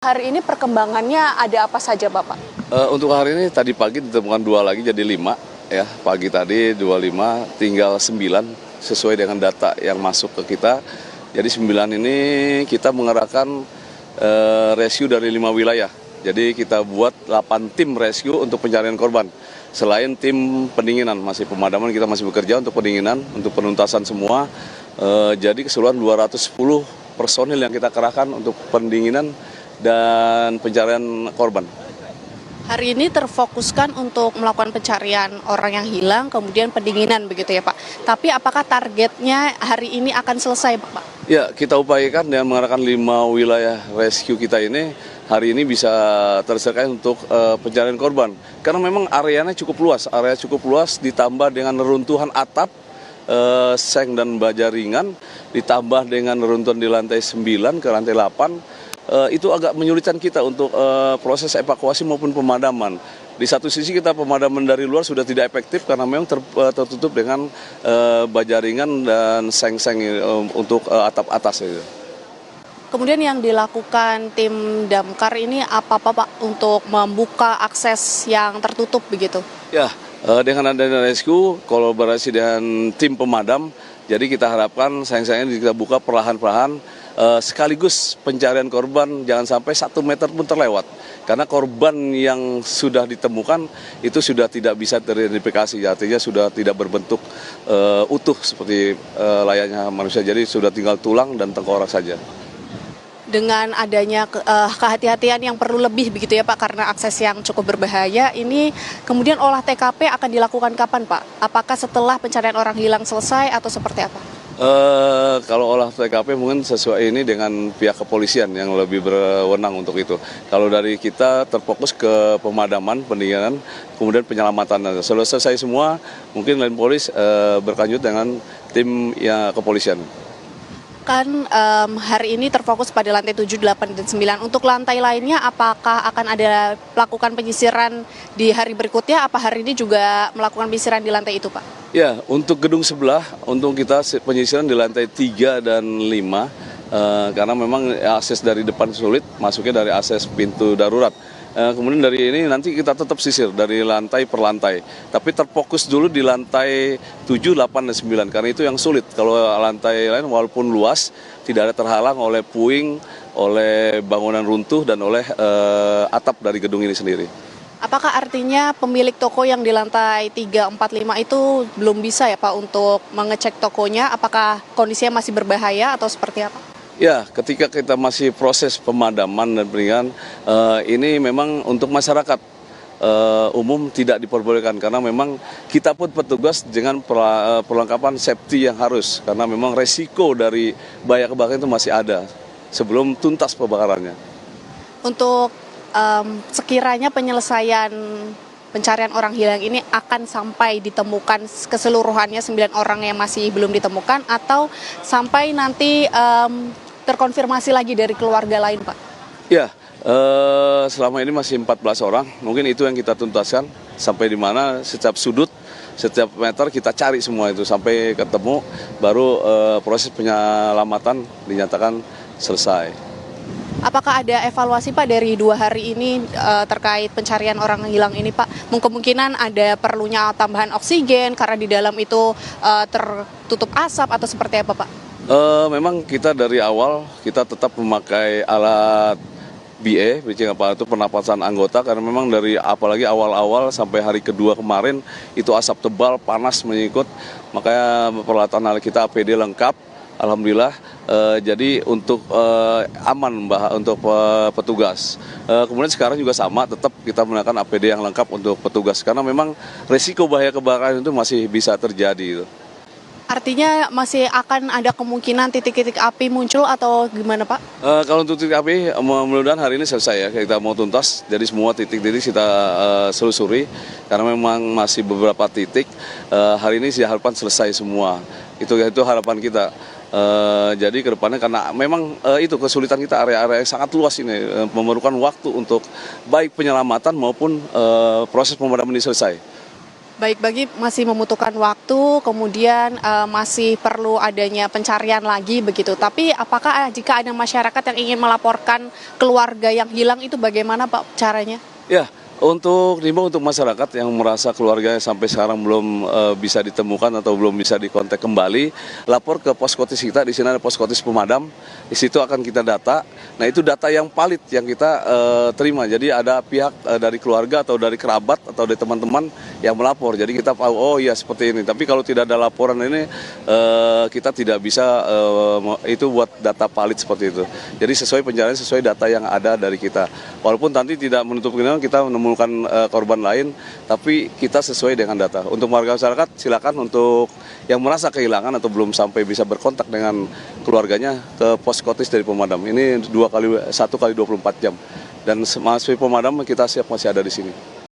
Hari ini perkembangannya ada apa saja, Bapak? Untuk hari ini tadi pagi ditemukan 2 lagi jadi 5 ya. Pagi tadi 25, tinggal 9 sesuai dengan data yang masuk ke kita. Jadi 9 ini kita mengerahkan rescue dari 5 wilayah. Jadi kita buat 8 tim rescue untuk pencarian korban. Selain tim pendinginan, masih pemadaman kita masih bekerja untuk pendinginan, untuk penuntasan semua. Jadi keseluruhan 210 personil yang kita kerahkan untuk pendinginan dan pencarian korban. Hari ini terfokuskan untuk melakukan pencarian orang yang hilang, kemudian pendinginan begitu ya Pak. Tapi apakah targetnya hari ini akan selesai Pak? Ya, kita upayakan dengan mengarahkan 5 wilayah rescue kita ini, hari ini bisa terselesaikan untuk pencarian korban. Karena memang areanya cukup luas, ditambah dengan reruntuhan atap, seng dan baja ringan, ditambah dengan reruntuhan di lantai 9 ke lantai 8, itu agak menyulitkan kita untuk proses evakuasi maupun pemadaman. Di satu sisi kita pemadaman dari luar sudah tidak efektif karena memang tertutup dengan baja ringan dan seng-seng untuk atap atas. Kemudian yang dilakukan tim damkar ini apa Pak untuk membuka akses yang tertutup begitu? Ya, dengan adanya rescue, kolaborasi dengan tim pemadam, jadi kita harapkan seng-sengnya kita buka perlahan-lahan. Sekaligus pencarian korban jangan sampai 1 meter pun terlewat. Karena korban yang sudah ditemukan itu sudah tidak bisa teridentifikasi, artinya sudah tidak berbentuk utuh seperti layaknya manusia. Jadi sudah tinggal tulang dan tengkorak saja. Dengan adanya kehati-hatian yang perlu lebih begitu ya Pak, karena akses yang cukup berbahaya, ini kemudian olah TKP akan dilakukan kapan Pak? Apakah setelah pencarian orang hilang selesai atau seperti apa? Kalau olah TKP mungkin sesuai ini dengan pihak kepolisian yang lebih berwenang untuk itu. Kalau dari kita terfokus ke pemadaman, pendinginan, kemudian penyelamatan. Selesai semua, mungkin lain polis berlanjut dengan tim kepolisian. Kan hari ini terfokus pada lantai 7, 8, dan 9. Untuk lantai lainnya apakah akan ada melakukan penyisiran di hari berikutnya? Apa hari ini juga melakukan penyisiran di lantai itu Pak? Ya, untuk gedung sebelah, untuk kita penyisiran di lantai 3 dan 5, karena memang akses dari depan sulit, masuknya dari akses pintu darurat. Kemudian dari ini nanti kita tetap sisir dari lantai per lantai. Tapi terfokus dulu di lantai 7, 8, dan 9, karena itu yang sulit. Kalau lantai lain walaupun luas, tidak ada terhalang oleh puing, oleh bangunan runtuh, dan oleh atap dari gedung ini sendiri. Apakah artinya pemilik toko yang di lantai 3, 4, 5 itu belum bisa ya Pak untuk mengecek tokonya? Apakah kondisinya masih berbahaya atau seperti apa? Ya, ketika kita masih proses pemadaman dan pendinginan, ini memang untuk masyarakat umum tidak diperbolehkan karena memang kita pun petugas dengan perlengkapan safety yang harus karena memang resiko dari bahaya kebakaran itu masih ada sebelum tuntas pembakarannya. Untuk sekiranya penyelesaian pencarian orang hilang ini akan sampai ditemukan keseluruhannya 9 orang yang masih belum ditemukan atau sampai nanti terkonfirmasi lagi dari keluarga lain Pak? Ya, selama ini masih 14 orang, mungkin itu yang kita tuntaskan sampai di mana setiap sudut, setiap meter kita cari semua itu sampai ketemu baru proses penyelamatan dinyatakan selesai. Apakah ada evaluasi Pak dari 2 hari ini terkait pencarian orang hilang ini Pak? Kemungkinan ada perlunya tambahan oksigen karena di dalam itu tertutup asap atau seperti apa Pak? Memang kita dari awal kita tetap memakai alat BA, breathing apparatus pernapasan anggota karena memang dari apalagi awal-awal sampai hari kedua kemarin itu asap tebal, panas menyangkut, makanya peralatan kita APD lengkap. Alhamdulillah, jadi untuk aman untuk petugas. Kemudian sekarang juga sama, tetap kita menggunakan APD yang lengkap untuk petugas karena memang resiko bahaya kebakaran itu masih bisa terjadi. Artinya masih akan ada kemungkinan titik-titik api muncul atau gimana Pak? Kalau untuk titik api, mudah-mudahan hari ini selesai ya, kita mau tuntas. Jadi semua titik-titik kita selusuri karena memang masih beberapa titik. Hari ini diharapkan selesai semua. Itu harapan kita. Jadi ke depannya karena memang itu kesulitan kita area-area yang sangat luas ini memerlukan waktu untuk baik penyelamatan maupun proses pemadaman ini selesai. Baik, bagi masih membutuhkan waktu, kemudian masih perlu adanya pencarian lagi begitu. Tapi apakah jika ada masyarakat yang ingin melaporkan keluarga yang hilang itu bagaimana Pak caranya? Ya, diimbau untuk masyarakat yang merasa keluarganya sampai sekarang belum bisa ditemukan atau belum bisa dikontak kembali, lapor ke poskotis kita. Di sini ada poskotis pemadam. Di situ akan kita data. Nah, itu data yang valid yang kita terima. Jadi ada pihak dari keluarga atau dari kerabat atau dari teman-teman yang melapor. Jadi kita tahu, oh iya seperti ini. Tapi kalau tidak ada laporan ini, kita tidak bisa itu buat data valid seperti itu. Jadi sesuai pencarian, sesuai data yang ada dari kita. Walaupun nanti tidak menutup kemungkinan kita menemukan korban lain, tapi kita sesuai dengan data. Untuk warga masyarakat, silakan untuk yang merasa kehilangan atau belum sampai bisa berkontak dengan keluarganya ke poskotis dari pemadam. Ini 1 kali 24 jam. Dan mahasiswa pemadam kita siap masih ada di sini.